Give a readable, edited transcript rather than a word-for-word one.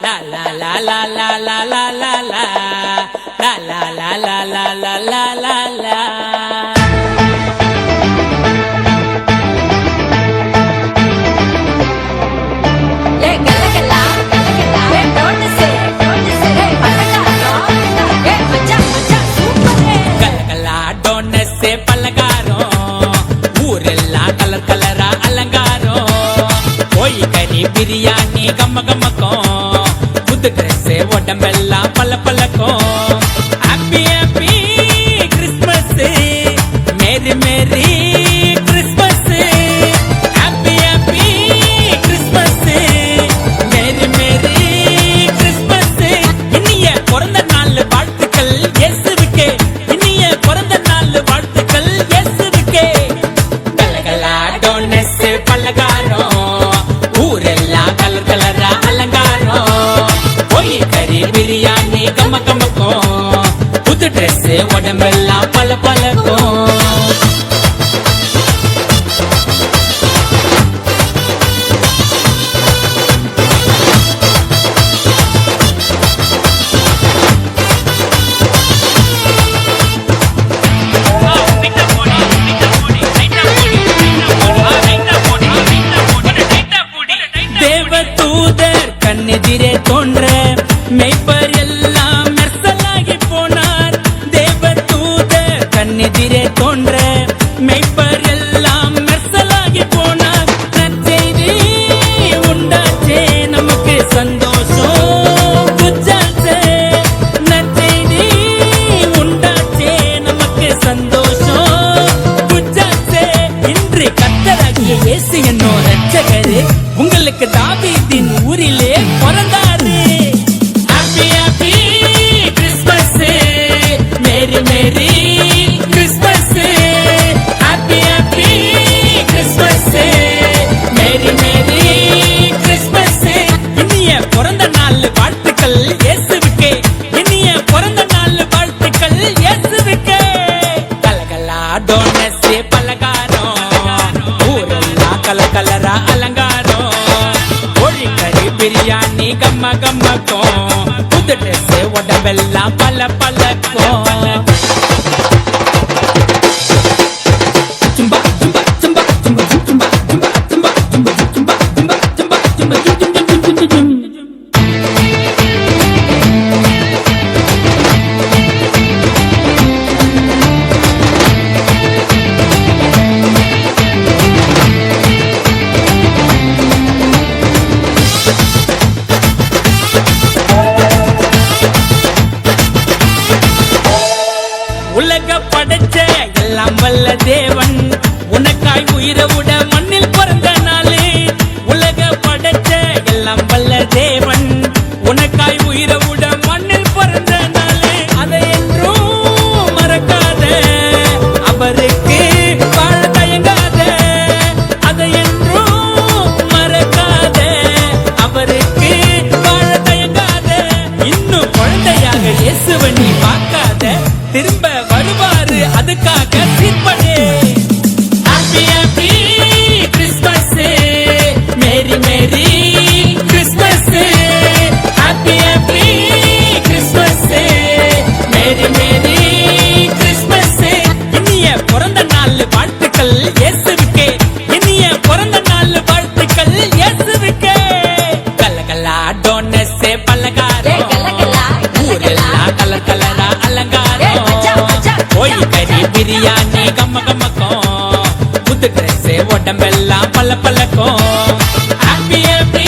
la la la la la la la la la la la la la la la la la la. Biryani கம்ம கம்மக்கும் புது dress உடம்பெல்லாம் பல்ல பல்லக்கும் happy happy Christmas merry merry Christmas happy happy Christmas merry merry Christmas இனிய பிறந்த நாள் வாழ்த்துக்கள் இயேசுவுக்கே இனிய பிறந்த நாள் வாழ்த்துக்கள் இயேசுவுக்கே கலகலா டோனஸ் பல்லகாரம் பிரியாணி கம்ம கம்மக்கும் புது ட்ரெஸ் உடம்பெல்லாம் பல பலக்கும் தேவ தூதர் கண்ணெதிரே தோன்ற மெய்ப்பர் எல்லாம் மெர்சலாகி போனார் தேவ தூதர் கண்ணெதிரே தோன்ற மெய்ப்பர் எல்லாம் மெர்சலாகி போனார் நற்செய்தி உண்டாச்சே நமக்கு சந்தோஷம் புஜாச்சே நற்செய்தி உண்டாச்சே நமக்கு சந்தோஷம் புஜாச்சே இன்று கர்த்தராகிய இயேசு என்னும் இரட்சகரே உங்களுக்கு தாவீதின் ஊரிலே பிறந்தாரு. பிறந்த நாள் வாழ்த்துக்கள் இயேசுவுக்கே இனிய பிறந்த நாள் வாழ்த்துக்கள் இயேசுவுக்கே கலகலா டோனஸ் பலகாரம் ஊரெல்லாம் கலகலரா அலங்காரம் கோழிக்கறி பிரியாணி கம்ம கம்மக்கும் புது ட்ரெஸ் உடம்பெல்லாம் பல பலக்கும் உலக படைச்ச எல்லாம் வல்ல தேவன் உனக்காய் உயிரவுட மண்ணில் பிறந்த நாளே உலக படைச்ச எல்லாம் வல்ல தேவன் உனக்காய் உயிரவுட மண்ணில் பிறந்த நாளே அதை என்றும் மறக்காத அவருக்கு வாழ தயங்காத அதை என்றும் மறக்காத அவருக்கு வாழ தயங்காத இன்னும் குழந்தையாக இயேசுவை நீ பார்க்காத திரும்ப வருவாரு அதுக்காக சிற்பனே happy happy Christmas merry merry Christmas happy happy Christmas merry merry Christmas இனிய பிறந்த நாள் வாழ்த்துக்கள் இயேசுவுக்கே இனிய பிறந்த நாள் வாழ்த்துக்கள் இயேசுவுக்கே கலகலா டோனஸ் பலகாரம் ஊரெல்லாம் கலர் கலரா அலங்காரம் கோழிக்கறி பிரியாணி கம்ம கம்மக்கும் புது ட்ரெஸ் உடம்பெல்லாம் பல பலக்கும் ஹாப்பி ஹாப்பி